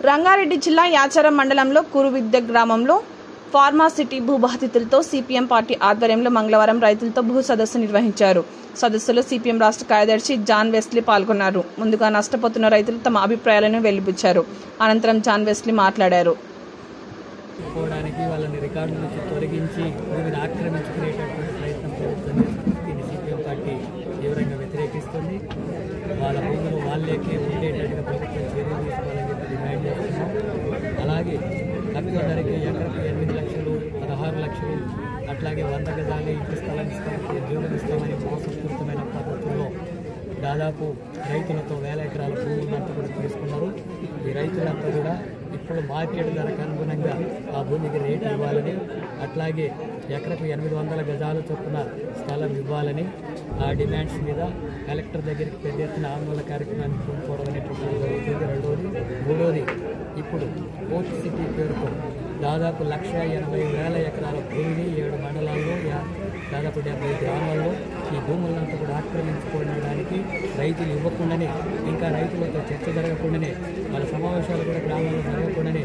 రంగారెడ్డి జిల్లా యాచారం మండలంలో కురువిద్య గ్రామంలో ఫార్మాసిటీ భూబాధితులతో సిపిఎం పార్టీ ఆధ్వర్యంలో మంగళవారం రైతులతో భూ సదస్సు నిర్వహించారు. సదస్సులో సిపిఎం రాష్ట్ర కార్యదర్శి జాన్ వెస్లీ పాల్గొన్నారు. ముందుగా నష్టపోతున్న రైతులు తమ అభిప్రాయాలను వెలిబుచ్చారు. అనంతరం జాన్ వెస్లీ మాట్లాడారు. వాళ్ళని రికార్డు నుంచి తొలగించి భూమిని ఆక్రమించుకునేటటువంటి ప్రయత్నం ప్రభుత్వం చేస్తుంది. దీన్ని సిపిఎం పార్టీ తీవ్రంగా వ్యతిరేకిస్తుంది. వాళ్ళ భూములు వాళ్ళకే ఉండేటట్టుగా ప్రభుత్వం చర్యలు తీసుకోవాలని చెప్పి డిమాండ్ చేస్తున్నాం. అలాగే తక్కువ ధరకి ఎకరకు 8 లక్షలు 16 లక్షలు అట్లాగే 100 గజాలు ఇంటి స్థలం ఇస్తామని ఉద్యోగం ఇస్తామని మోసపూరితమైన పద్ధతుల్లో దాదాపు రైతులతో 1000 ఎకరాల భూములంతా కూడా తీసుకున్నారు. ఈ రైతులంతా కూడా ఇప్పుడు మార్కెట్ ధరకు అనుగుణంగా ఆ భూమికి రేటు ఇవ్వాలని, అట్లాగే ఎకరకు 800 గజాలు చొప్పున స్థలం ఇవ్వాలని ఆ డిమాండ్స్ మీద కలెక్టర్ దగ్గరికి పెద్ద ఎత్తున ఆందోళన కార్యక్రమాన్ని పూనుకోవడం అనేటువంటి జరుగుతుంది. రెండోది. మూడోది, ఇప్పుడు పోర్ట్ సిటీ పేరుతో దాదాపు 1,80,000 ఎకరాల భూమిని 7 మండలాల్లో దాదాపు 70 గ్రామాల్లో ఈ భూములంతా కూడా ఆక్రమించుకోవడానికి రైతులు ఇవ్వకుండానే, ఇంకా రైతులతో చర్చ జరగకుండానే, వాళ్ళ సమావేశాలు కూడా గ్రామాల్లో జరగకుండానే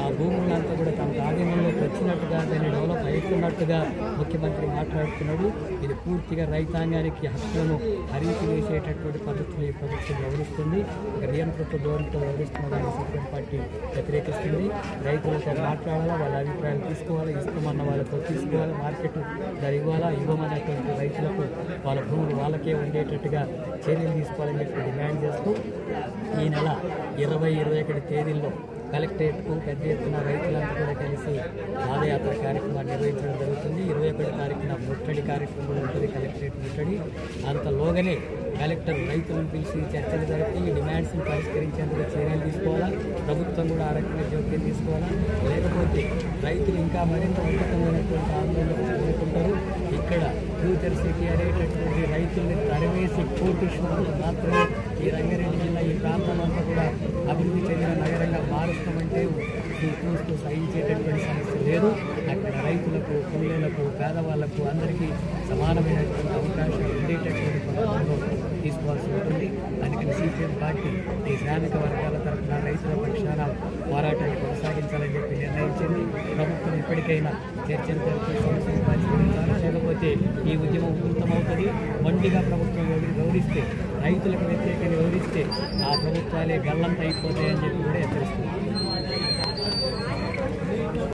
ఆ భూములంతా కూడా తమ ఆధీనంలోకి వచ్చినట్టుగా దాన్ని డెవలప్ అవుతున్నట్టుగా ముఖ్యమంత్రి మాట్లాడుతున్నాడు. ఇది పూర్తిగా రైతాంగానికి హక్కులను హరించి వేసేటటువంటి పద్ధతులు ఈ ప్రభుత్వం వ్యవహరిస్తుంది. ఒక నియంత్రిత ధోరణితో వ్యవహరిస్తున్నదాన్ని సిపిఎం పార్టీ వ్యతిరేకిస్తుంది. రైతులతో మాట్లాడాలా, వాళ్ళ అభిప్రాయాలు తీసుకోవాలి, ఇస్తామన్న వాళ్ళతో తీసుకోవాలి, మార్కెట్ ధర ఇవ్వాలా, ఇవ్వమన్నటువంటి రైతులకు వాళ్ళ భూములు వాళ్ళకే ఉండేటట్టుగా చర్యలు తీసుకోవాలని చెప్పి డిమాండ్ చేస్తూ ఈ నెల 20-21 తేదీల్లో కలెక్టరేట్కు పెద్ద ఎత్తున రైతులంతా కూడా కలిసి పాదయాత్ర కార్యక్రమాన్ని నిర్వహించడం జరుగుతుంది. 21 తారీఖున ముట్టడి కార్యక్రమం కూడా ఉంటుంది, కలెక్టరేట్ ముట్టడి. అంతలోగానే కలెక్టర్ రైతులను పిలిచి చర్చలు జరిపి ఈ డిమాండ్స్ని పరిష్కరించేందుకు చర్యలు తీసుకోవాలా, ప్రభుత్వం కూడా ఆ రకంగా జోక్యం తీసుకోవాలా. లేకపోతే రైతులు ఇంకా మరింత ఉన్నతమైనటువంటి ఆందోళనకు కోరుకుంటారు. ఇక్కడ ఫ్యూచర్ సిటీ అనేటటువంటి రైతుల్ని తరివేసి కోటీశ్వరులు మాత్రమే ఈ రంగారెడ్డి జిల్లా ఈ ప్రాంతం అంతా కూడా అభివృద్ధి చెందిన నగరంగా మారుస్తామంటే చూస్తూ సహించేటటువంటి సమస్య లేదు. అక్కడ రైతులకు, కూలీలకు, పేదవాళ్లకు అందరికీ సమానమైనటువంటి అవకాశాలు ఉండేటటువంటి పద్ధతుల్లో తీసుకోవాల్సి ఉంటుంది. అందుకని సిపిఎం పార్టీ ఈ శ్రామిక వర్గాల తరఫున రైతుల పక్షాన పోరాటాన్ని కొనసాగించాలని చెప్పి నిర్ణయించింది. ప్రభుత్వం ఇప్పటికైనా చర్చలు జరిపి సమస్యను పరిష్కరించాలా, లేకపోతే ఈ ఉద్యమం ఉధృతమవుతుంది. మొండిగా ప్రభుత్వం వ్యవహరిస్తే, రైతులకు వ్యతిరేకంగా వ్యవహరిస్తే ఆ ప్రభుత్వాలే గల్లంత అయిపోతాయని చెప్పి కూడా హెచ్చరిస్తుంది.